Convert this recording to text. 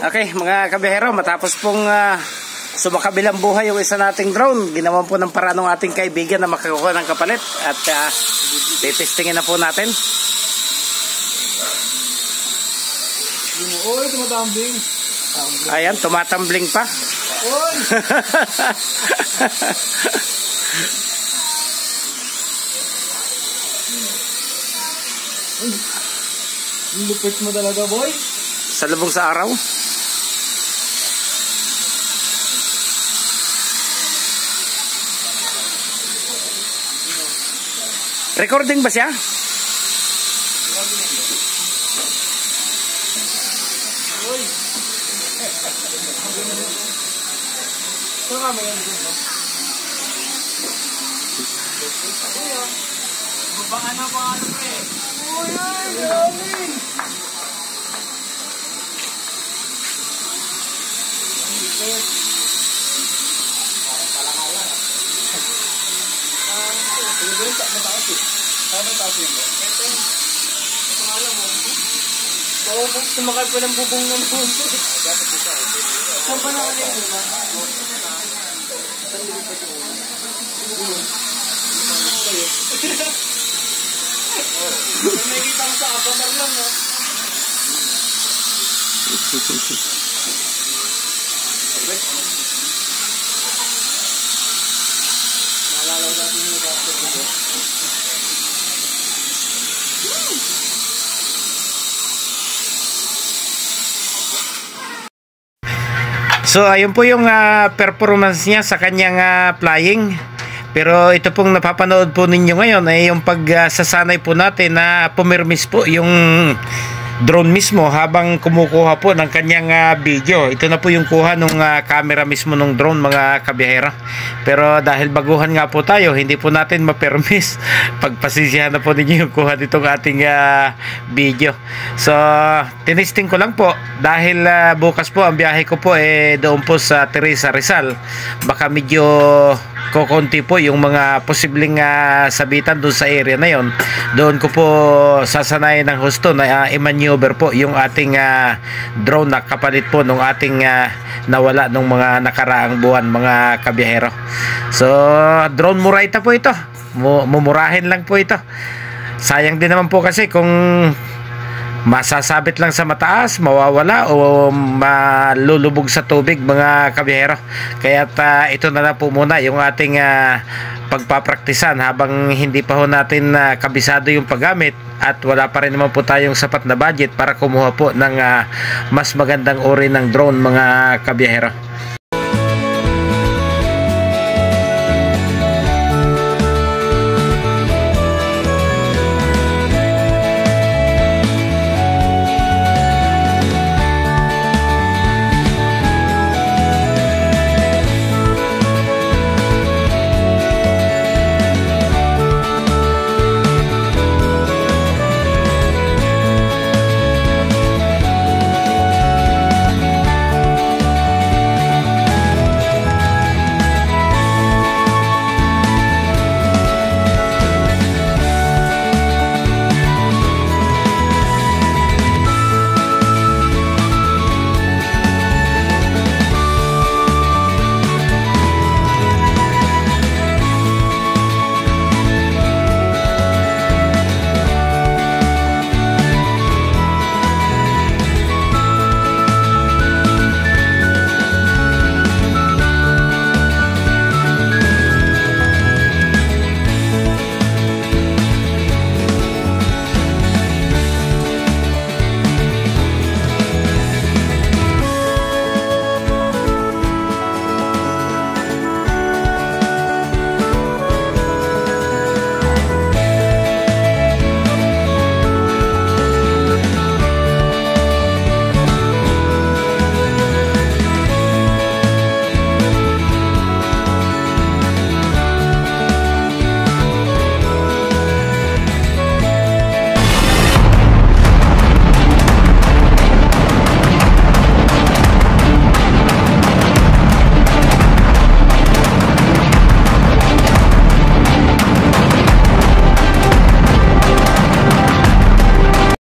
Okay, mga kabihero, matapos pong sumakabilang buhay yung isa nating drone, ginawan po ng paraan ng ating kaibigan na makakuha ng kapalit at titestingin na po natin. Oy, tumatambling. Ayan, tumatambling pa. Oy! Lupit mo talaga, boy. Sa lubong sa araw. Recording ba siya? Oy! Ito nga mo yan dito. Baka na pa ano pre. Uy, ay, galing! Parang palangalan. Siguro sa mataas eh. Tama taas yun ba? Pangalan mo. Oo, sumakal pa ng bubong ng puso. Dapat ito. Saan pa naman yung una? Saan din pa yung una? May kita mo sa avatar lang ha. Naalala natin yung avatar ko. So ayun po yung performance niya sa kanyang flying. Pero ito pong napapanood po ninyo ngayon ay yung pagsasanay po natin na pumirmis po yung drone mismo habang kumukuha po ng kanyang video. Ito na po yung kuha ng camera mismo ng drone, mga kabiyahera. Pero dahil baguhan nga po tayo, hindi po natin ma-permis. Pagpasisyahan na po ninyo yung kuha ditong ating video. So tinesting ko lang po dahil bukas po ang biyahe ko po doon po sa Teresa, Rizal. Baka medyo kokonti po yung mga posibleng sabitan doon sa area na yon. Doon ko po sasanayin ng husto na i-maneuver po yung ating drone na kapalit po nung ating nawala nung mga nakaraang buwan, mga kabiyahero. So drone Murayta po ito, mumurahin lang po ito. Sayang din naman po kasi kung masasabit lang sa mataas, mawawala o malulubog sa tubig, mga kabiyahero. Kaya ito na lang po muna yung ating pagpapraktisan habang hindi pa ho natin kabisado yung paggamit at wala pa rin naman po tayong sapat na budget para kumuha po ng mas magandang uri ng drone, mga kabiyahero.